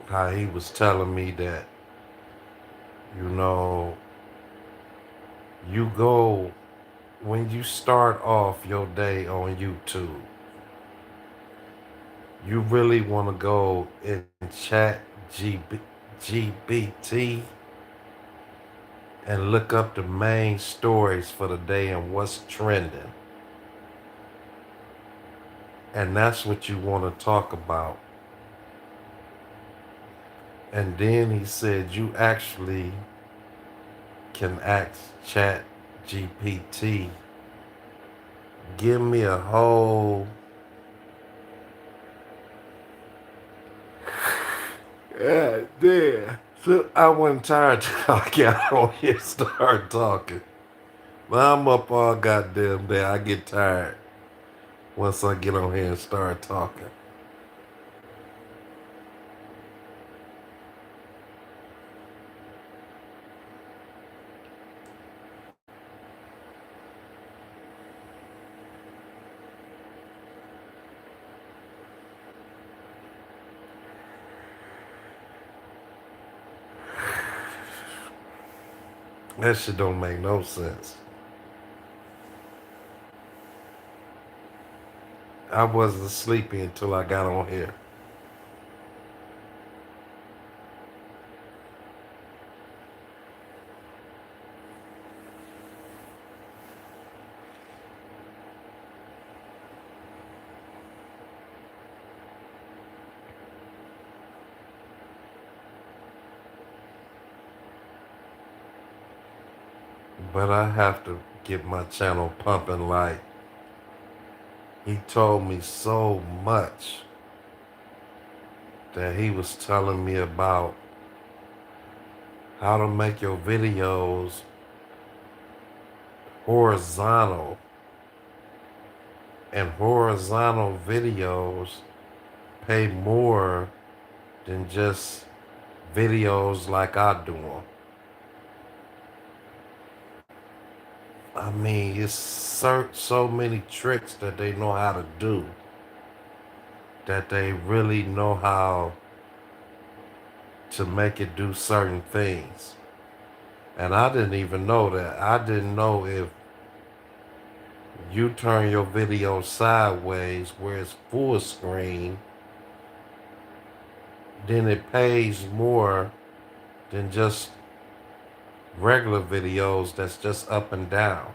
how he was telling me that, you know, you go, when you start off your day on YouTube, you really want to go in chat GBT and look up the main stories for the day and what's trending. And that's what you want to talk about. And then he said you actually can ask chat GPT, give me a whole, yeah, there. So I wasn't tired till I got on here and started talking. But I'm up all goddamn day. I get tired once I get on here and start talking. That shit don't make no sense. I wasn't sleepy until I got on here. But I have to get my channel pumping. Like, he told me so much that he was telling me about how to make your videos horizontal. And horizontal videos pay more than just videos like I do them. I mean, it's so many tricks that they know how to do, that they really know how to make it do certain things. And I didn't even know that. I didn't know if you turn your video sideways where it's full screen, then it pays more than just regular videos that's just up and down.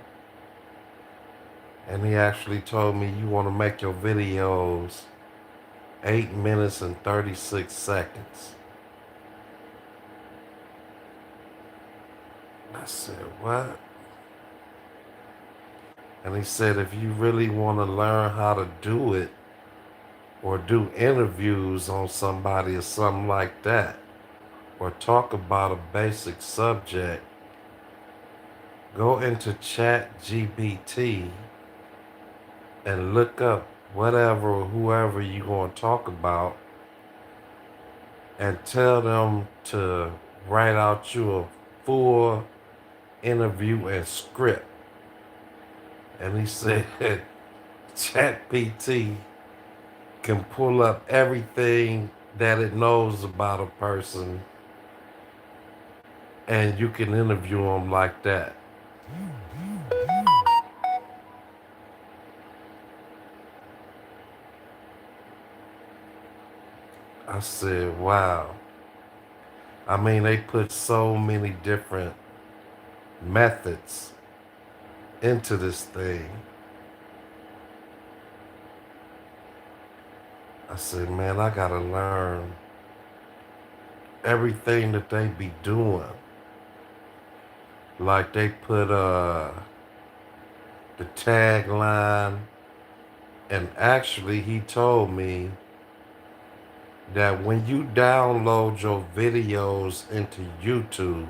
And he actually told me you want to make your videos 8 minutes and 36 seconds. I said, what? And he said, if you really want to learn how to do it or do interviews on somebody or something like that, or talk about a basic subject, go into Chat GPT and look up whatever or whoever you're going to talk about and tell them to write out you a full interview and script. And he said ChatGPT can pull up everything that it knows about a person and you can interview them like that. I said, wow. I mean, they put so many different methods into this thing. I said, man, I gotta learn everything that they be doing. Like they put the tagline, and actually he told me that when you download your videos into YouTube,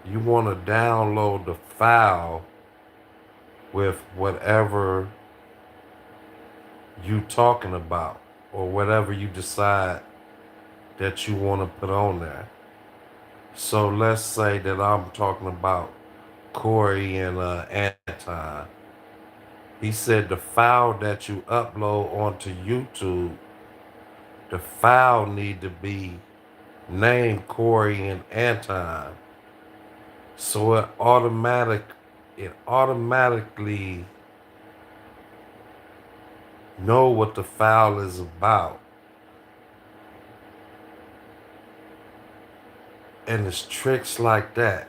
you want to download the file with whatever you talking about or whatever you decide that you want to put on there. So let's say that I'm talking about Corey and Anton. He said the file that you upload onto YouTube The file need to be named Corey and Anton. So it automatically know what the file is about. And it's tricks like that.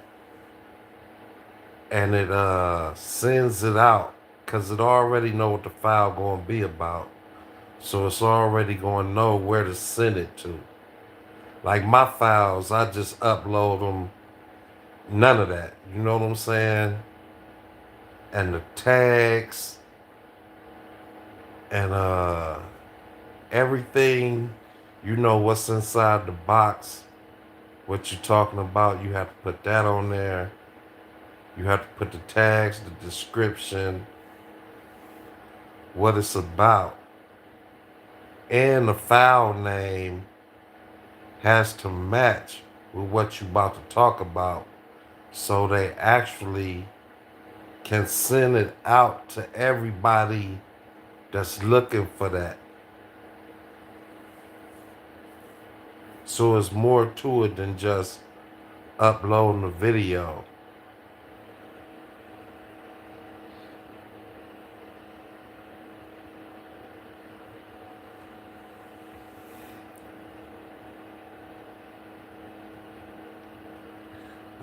And it sends it out because it already know what the file going to be about. So it's already going to know where to send it to. Like my files, I just upload them. None of that. You know what I'm saying? And the tags and everything, you know what's inside the box, what you're talking about, you have to put that on there. You have to put the tags, the description, what it's about. And the file name has to match with what you're about to talk about so they actually can send it out to everybody that's looking for that. So it's more to it than just uploading a video.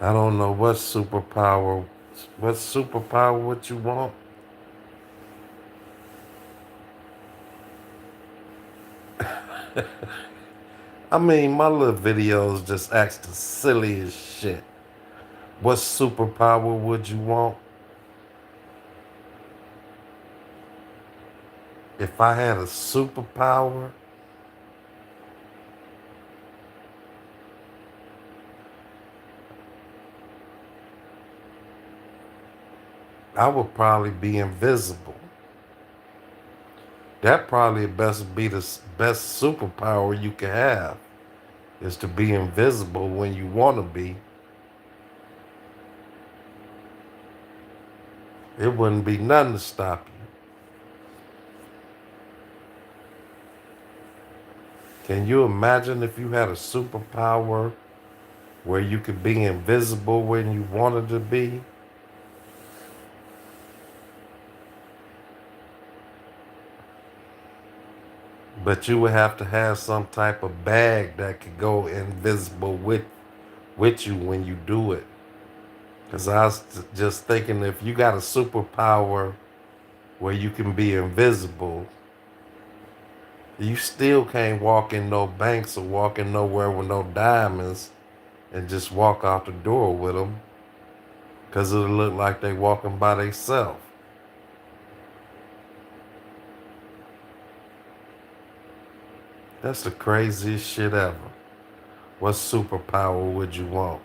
I don't know what superpower would you want? I mean, my little videos just ask the silliest shit. What superpower would you want? If I had a superpower, I would probably be invisible. That probably be the best superpower you can have, is to be invisible when you want to be. It wouldn't be nothing to stop you. Can you imagine if you had a superpower where you could be invisible when you wanted to be? But you would have to have some type of bag that could go invisible with you when you do it. Because I was just thinking, if you got a superpower where you can be invisible, you still can't walk in no banks or walk in nowhere with no diamonds and just walk out the door with them. Because it'll look like they walking by themselves. That's the craziest shit ever. What superpower would you want?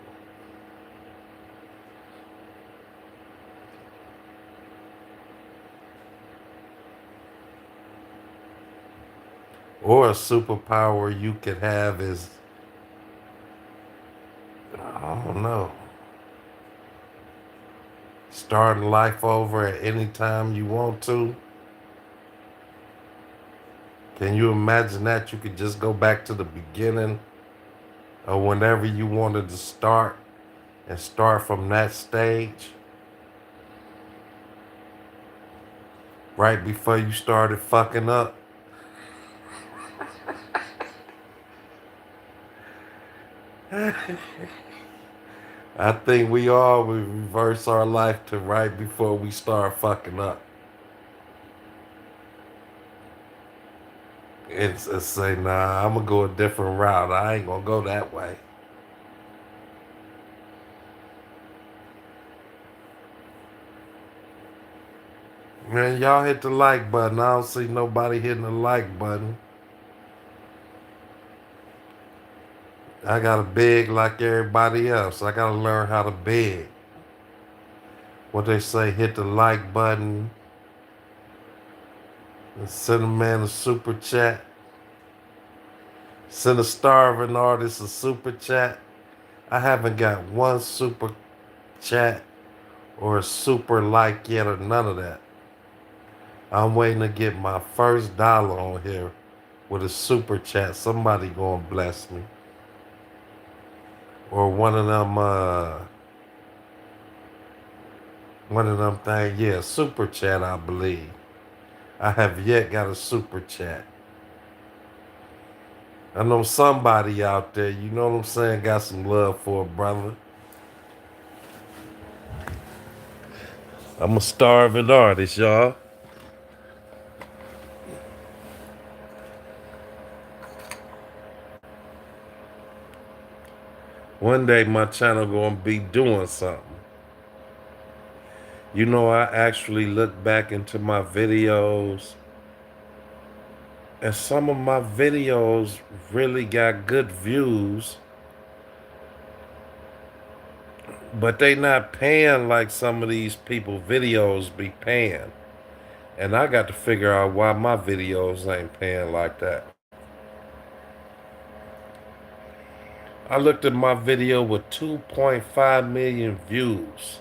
Or a superpower you could have is, I don't know, starting life over at any time you want to. Can you imagine that? You could just go back to the beginning or whenever you wanted to start and start from that stage right before you started fucking up. I think we all would reverse our life to right before we start fucking up. It's say, nah, I'm gonna go a different route. I ain't gonna go that way. Man, y'all hit the like button. I don't see nobody hitting the like button. I gotta beg like everybody else. I gotta learn how to beg. What they say, hit the like button and send a man a super chat. Send a starving artist a super chat. I haven't got one super chat or a super like yet or none of that. I'm waiting to get my first dollar on here with a super chat. Somebody gonna bless me. Or one of them things. Yeah, super chat, I believe. I have yet got a super chat. I know somebody out there, you know what I'm saying, got some love for a brother. I'm a starving artist, y'all. One day my channel gonna be doing something. You know, I actually look back into my videos, and some of my videos really got good views, but they not paying like some of these people videos be paying. And I got to figure out why my videos ain't paying like that. I looked at my video with 2.5 million views,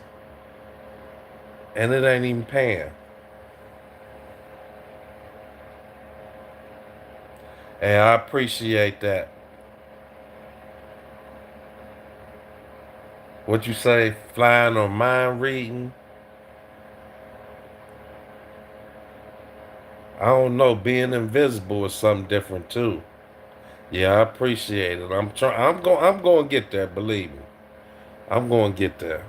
and it ain't even paying. And I appreciate that. What you say, flying or mind reading? I don't know. Being invisible is something different too. Yeah, I appreciate it. I'm trying. I'm going to get there. Believe me, I'm going to get there.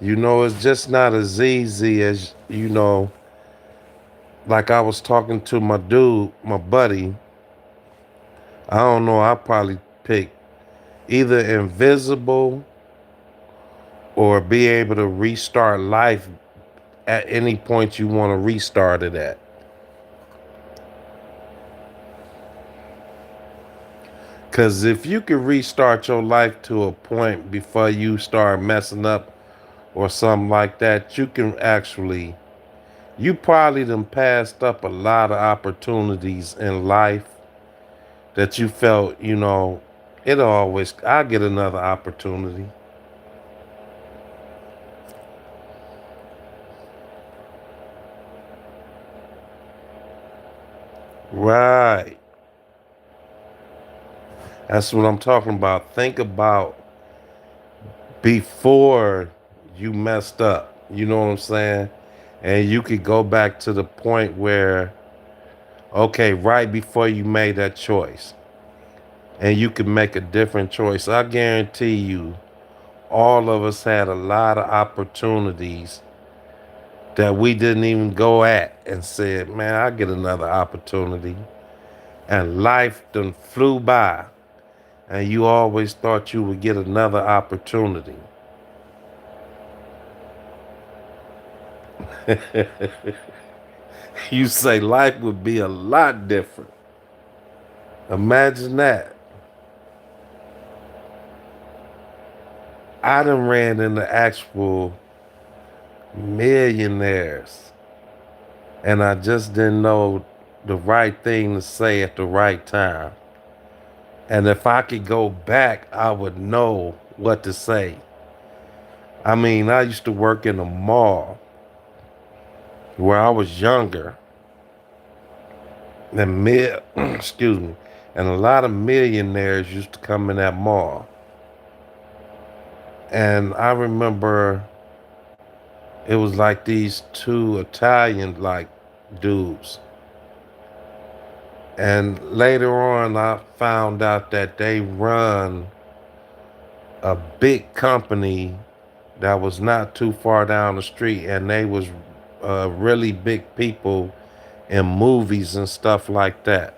You know, it's just not as easy as Like I was talking to my dude, my buddy. I don't know. I probably pick either invisible or be able to restart life at any point you want to restart it at. Because if you can restart your life to a point before you start messing up or something like that, you probably done passed up a lot of opportunities in life that you felt, I'll get another opportunity. Right. That's what I'm talking about. Think about before you messed up. You know what I'm saying? And you could go back to the point where, okay, right before you made that choice, and you could make a different choice. I guarantee you, all of us had a lot of opportunities that we didn't even go at and said, man, I'll get another opportunity. And life done flew by, and you always thought you would get another opportunity. You say life would be a lot different. Imagine that. I done ran into actual millionaires, and I just didn't know the right thing to say at the right time. And if I could go back, I would know what to say. I mean, I used to work in a mall where I was younger, and excuse me, and a lot of millionaires used to come in that mall. And I remember it was like these two Italian like dudes. And later on I found out that they run a big company that was not too far down the street, and they was really big people in movies and stuff like that.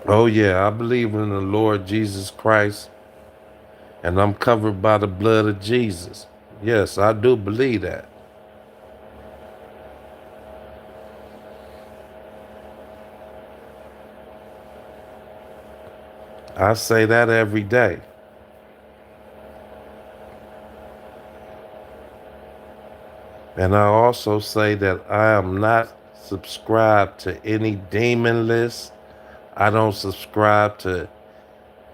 Oh yeah, I believe in the Lord Jesus Christ, and I'm covered by the blood of Jesus. Yes, I do believe that. I say that every day. And I also say that I am not subscribed to any demon list. I don't subscribe to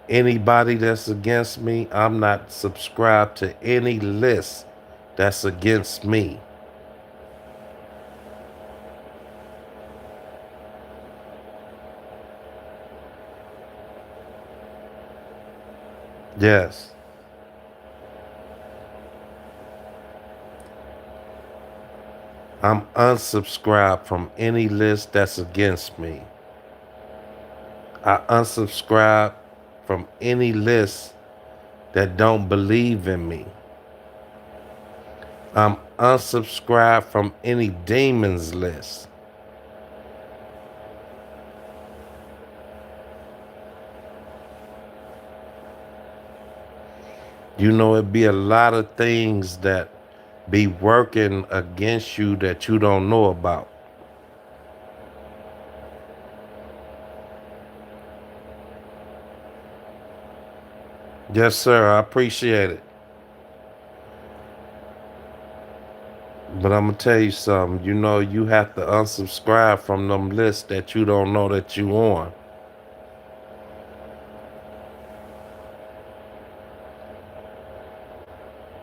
anybody that's against me. I'm not subscribed to any list that's against me. Yes. I'm unsubscribed from any list that's against me. I unsubscribe from any list that don't believe in me. I'm unsubscribed from any demons list. You know, it be a lot of things that be working against you that you don't know about. Yes, sir. I appreciate it. But I'm gonna tell you something. You know, you have to unsubscribe from them lists that you don't know that you on.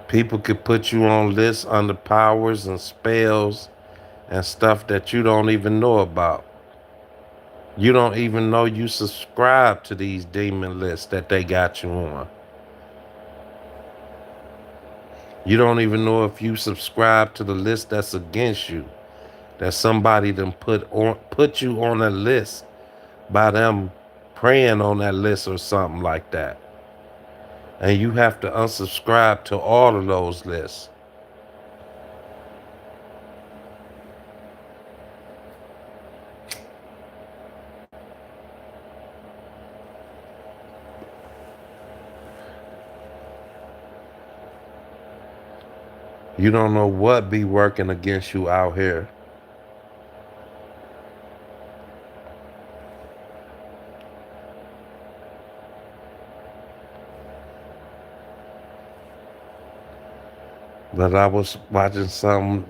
People could put you on lists under powers and spells and stuff that you don't even know about. You don't even know you subscribe to these demon lists that they got you on. You don't even know if you subscribe to the list that's against you. That somebody them put you on a list by them praying on that list or something like that. And you have to unsubscribe to all of those lists. You don't know what be working against you out here. But I was watching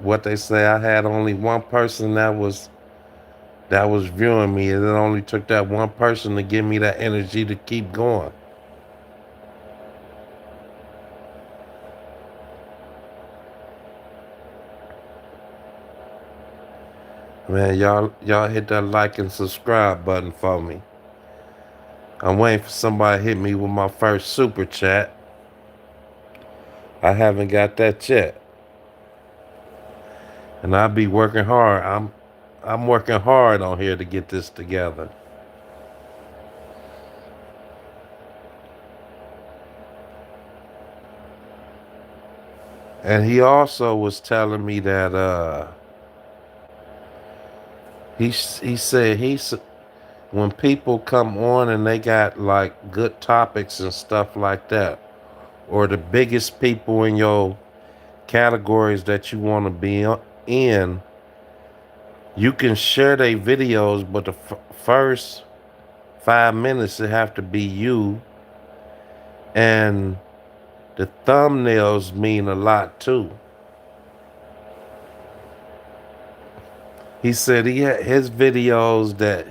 what they say, I had only one person that was viewing me, and it only took that one person to give me that energy to keep going. Man, y'all hit that like and subscribe button for me. I'm waiting for somebody to hit me with my first super chat. I haven't got that yet. And I'll be working hard. I'm working hard on here to get this together. And he also was telling me that he said when people come on and they got like good topics and stuff like that, or the biggest people in your categories that you want to be in, you can share their videos, but the first 5 minutes it have to be you, and the thumbnails mean a lot too. He said he had his videos that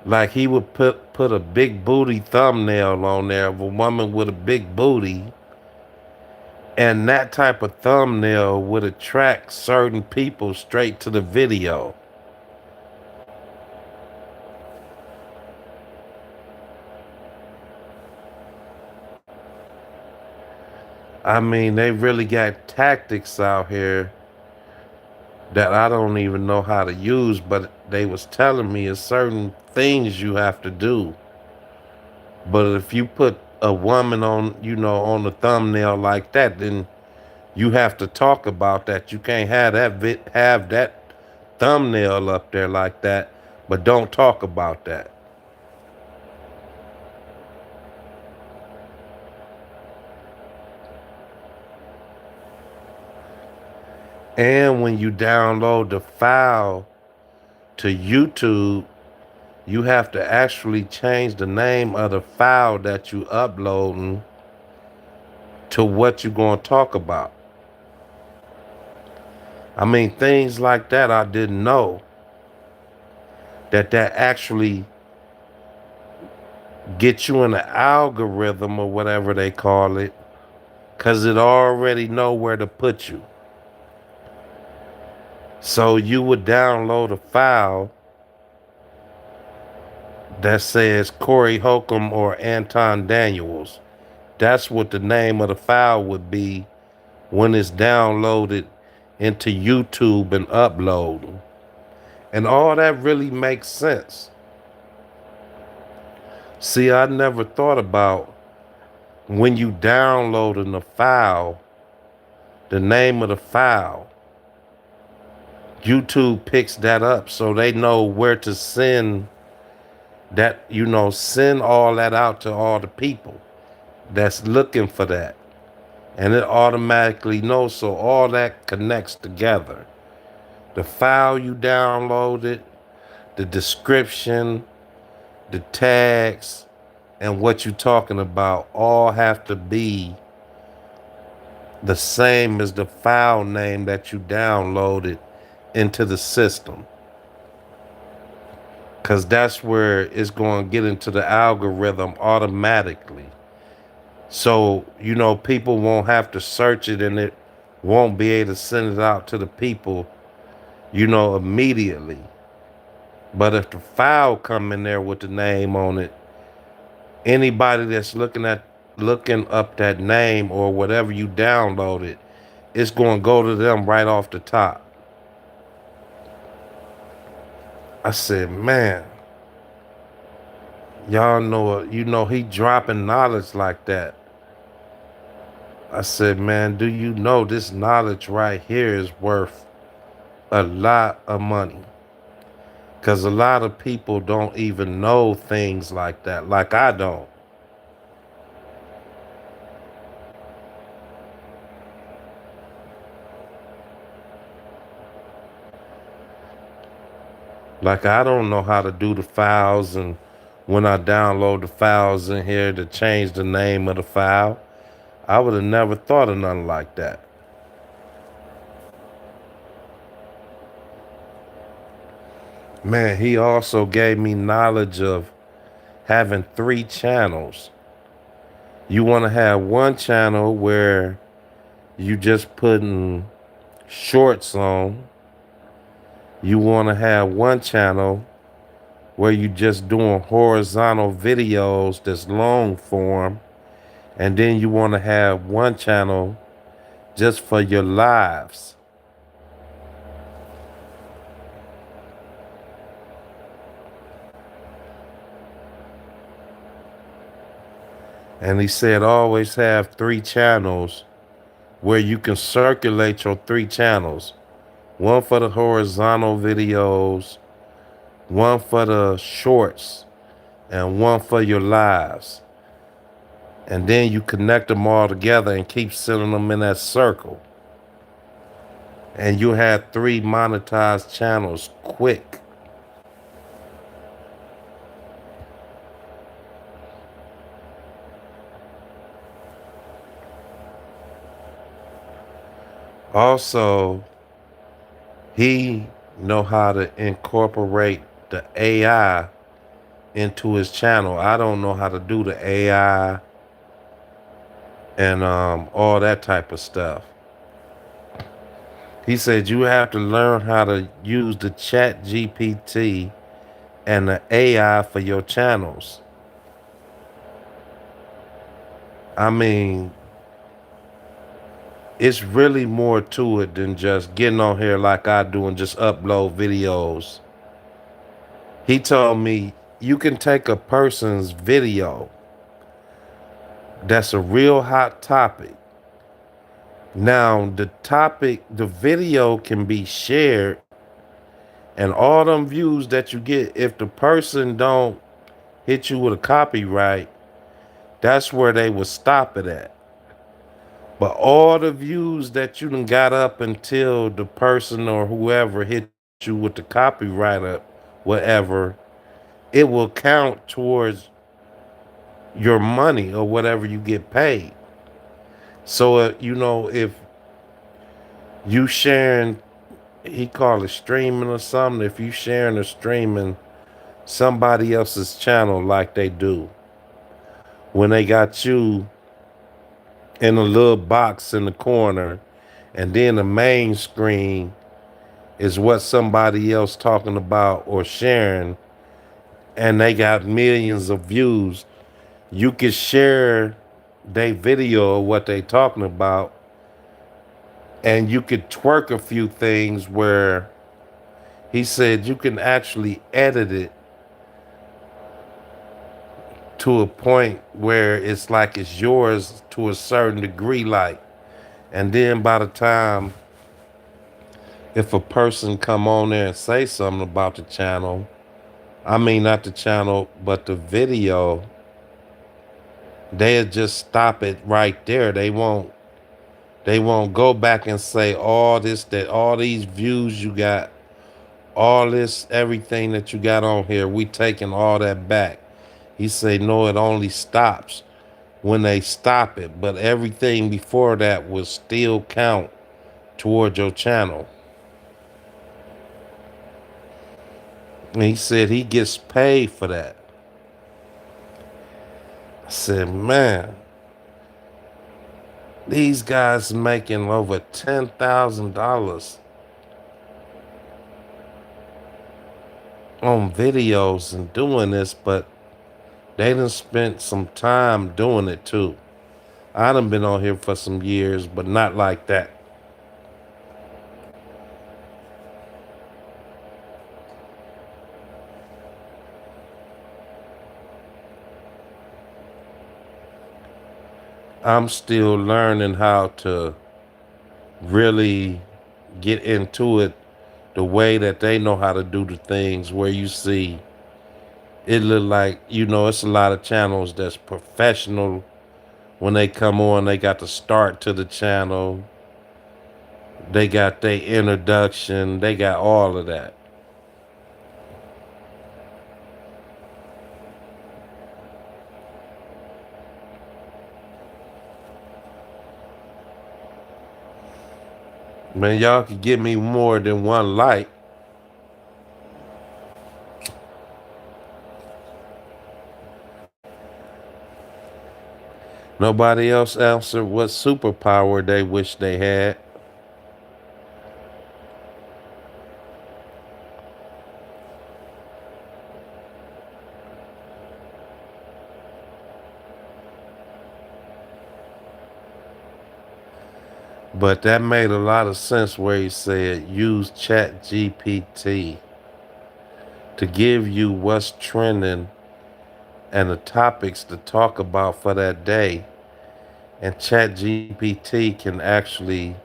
like he would put a big booty thumbnail on there of a woman with a big booty, and that type of thumbnail would attract certain people straight to the video. I mean, they really got tactics out here that I don't even know how to use, but they was telling me it's certain things you have to do. But if you put a woman on, on the thumbnail like that, then you have to talk about that. You can't have that thumbnail up there like that, but don't talk about that. And when you download the file to YouTube, you have to actually change the name of the file that you uploading to what you're going to talk about. I mean, things like that I didn't know that actually get you in the algorithm or whatever they call it, because it already know where to put you. So you would download a file that says Corey Holcomb or Anton Daniels, That's what the name of the file would be when it's downloaded into YouTube and uploaded. And all that really makes sense. See, I never thought about when you downloading the file, the name of the file, YouTube picks that up so they know where to send that, send all that out to all the people that's looking for that. And it automatically knows, so all that connects together. The file you downloaded, the description, the tags, and what you're talking about all have to be the same as the file name that you downloaded into the system. Because that's where it's going to get into the algorithm automatically. So, people won't have to search it and it won't be able to send it out to the people, immediately. But if the file come in there with the name on it, anybody that's looking up that name or whatever you downloaded, it's going to go to them right off the top. I said, man, y'all know, he dropping knowledge like that. I said, man, do you know this knowledge right here is worth a lot of money? Because a lot of people don't even know things like that, like I don't. Like I don't know how to do the files, and when I download the files in here to change the name of the file, I would have never thought of nothing like that. Man, he also gave me knowledge of having 3 channels. You want to have one channel where you just putting shorts on. You want to have one channel where you just doing horizontal videos that's long form. And then you want to have one channel just for your lives. And he said always have 3 channels where you can circulate your 3 channels. One for the horizontal videos, one for the shorts, and one for your lives. And then you connect them all together and keep sending them in that circle. And you have 3 monetized channels quick. Also, he know how to incorporate the AI into his channel. I don't know how to do the AI and all that type of stuff. He said you have to learn how to use the Chat GPT and the AI for your channels. I mean, it's really more to it than just getting on here like I do and just upload videos. He told me you can take a person's video that's a real hot topic. Now, the video can be shared, and all them views that you get, if the person don't hit you with a copyright, that's where they would stop it at. But all the views that you done got up until the person or whoever hit you with the copyright or whatever, it will count towards your money or whatever you get paid. So, if you sharing, he called it streaming or something, if you sharing or streaming somebody else's channel like they do, when they got you in a little box in the corner, and then the main screen is what somebody else talking about or sharing, and they got millions of views, you can share they video of what they talking about, and you could twerk a few things where he said you can actually edit it to a point where it's like it's yours to a certain degree, like, and then by the time if a person come on there and say something about the channel, I mean not the channel but the video, they'll just stop it right there. They won't go back and say all this, that all these views you got, all this, everything that you got on here, we taking all that back. He said no, it only stops when they stop it, but everything before that will still count toward your channel. And he said he gets paid for that. I said, man, these guys making over $10,000 on videos and doing this, but they done spent some time doing it too. I done been on here for some years, but not like that. I'm still learning how to really get into it the way that they know how to do the things, where you see it look like, it's a lot of channels that's professional. When they come on, they got the start to the channel, they got their introduction, they got all of that. Man, y'all could give me more than one like. Nobody else answered what superpower they wish they had. But that made a lot of sense where he said use Chat GPT to give you what's trending and the topics to talk about for that day. And Chat GPT can actually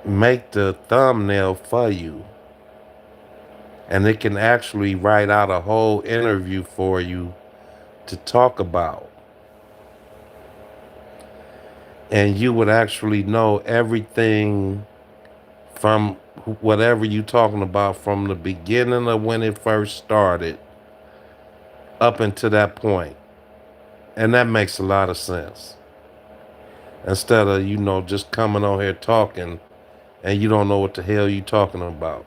make the thumbnail for you. And it can actually write out a whole interview for you to talk about. And you would actually know everything from whatever you're talking about from the beginning of when it first started up until that point. And that makes a lot of sense. Instead of, just coming on here talking and you don't know what the hell you're talking about.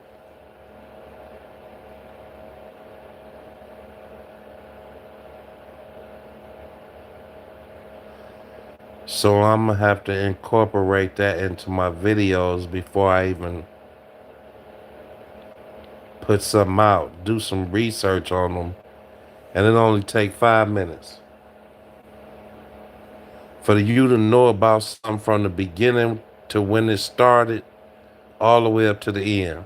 So I'm going to have to incorporate that into my videos before I even put something out. Do some research on them. And it only take 5 minutes. For you to know about something from the beginning to when it started, all the way up to the end.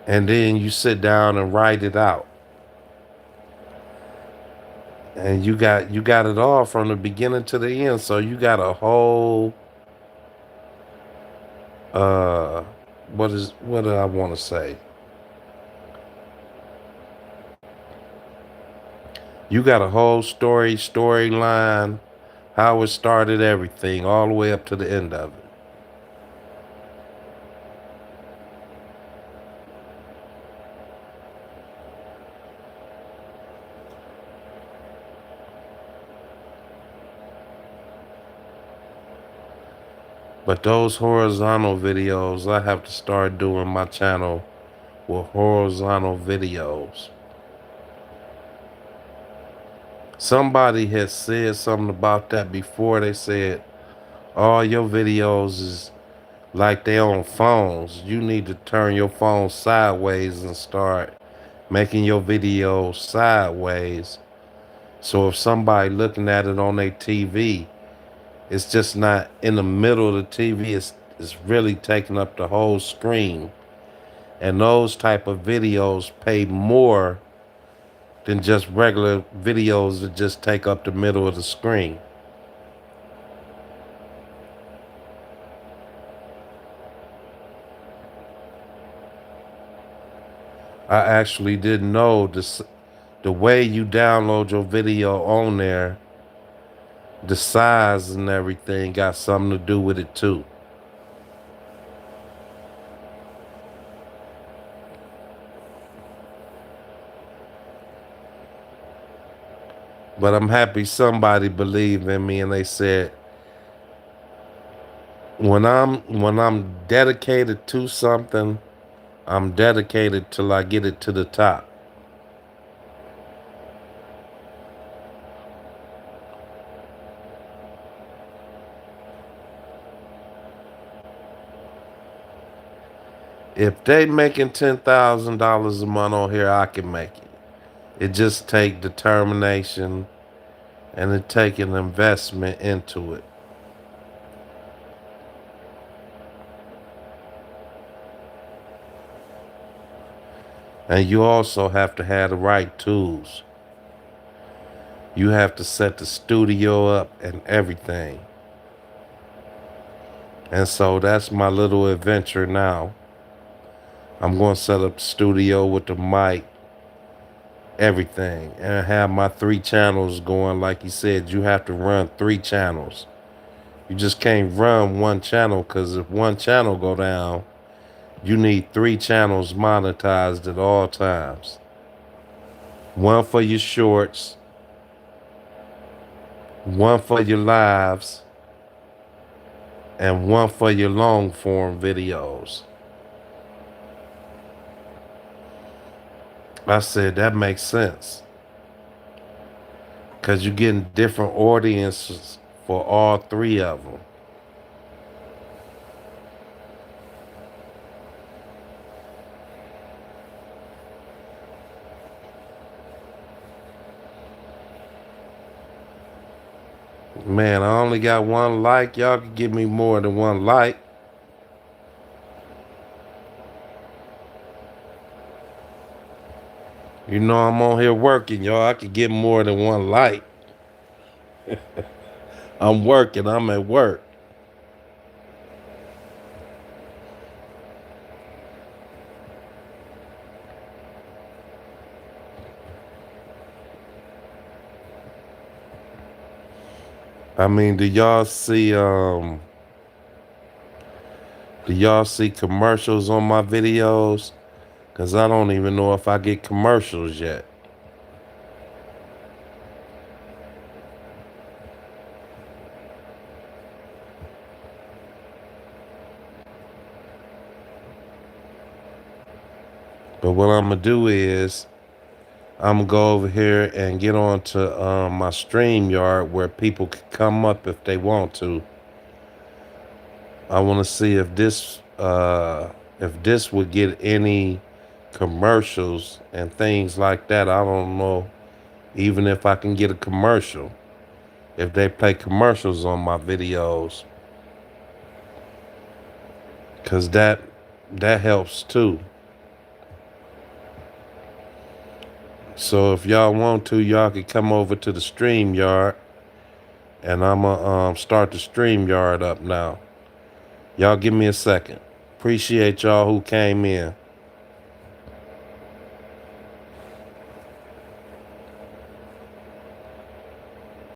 And then you sit down and write it out. And you got it all from the beginning to the end. So you got a whole what do I want to say? You got a whole storyline, how it started, everything, all the way up to the end of it. But those horizontal videos, I have to start doing my channel with horizontal videos. Somebody had said something about that before. They said, all your videos is like they on phones. You need to turn your phone sideways and start making your videos sideways So if somebody looking at it on their TV, it's just not in the middle of the TV. It's really taking up the whole screen. And those type of videos pay more than just regular videos that just take up the middle of the screen. I actually didn't know this, the way you download your video on there, the size and everything got something to do with it too. But I'm happy somebody believed in me and they said, when I'm dedicated to something, I'm dedicated till I get it to the top. If they making $10,000 a month on here, I can make it. It just take determination and it take an investment into it. And you also have to have the right tools. You have to set the studio up and everything. And so that's my little adventure now. I'm going to set up the studio with the mic, everything, and have my 3 channels going. Like you said, you have to run 3 channels. You just can't run 1 channel, because if 1 channel go down, you need 3 channels monetized at all times. 1 for your shorts, 1 for your lives, and 1 for your long form videos. I said that makes sense, because you're getting different audiences for all 3 of them. Man, I only got 1 like. Y'all can give me more than 1 like. You know I'm on here working, y'all. I could get more than 1 like. I'm working. I'm at work. I mean, do y'all see commercials on my videos? Cause I don't even know if I get commercials yet. But what I'm gonna do is I'm gonna go over here and get onto my StreamYard where people can come up if they want to. I want to see if this would get any commercials and things like that. I don't know even if I can get a commercial, if they play commercials on my videos, because that helps too. So if y'all want to, y'all can come over to the StreamYard, and I'm gonna start the StreamYard up now. Y'all give me a second. Appreciate y'all who came in.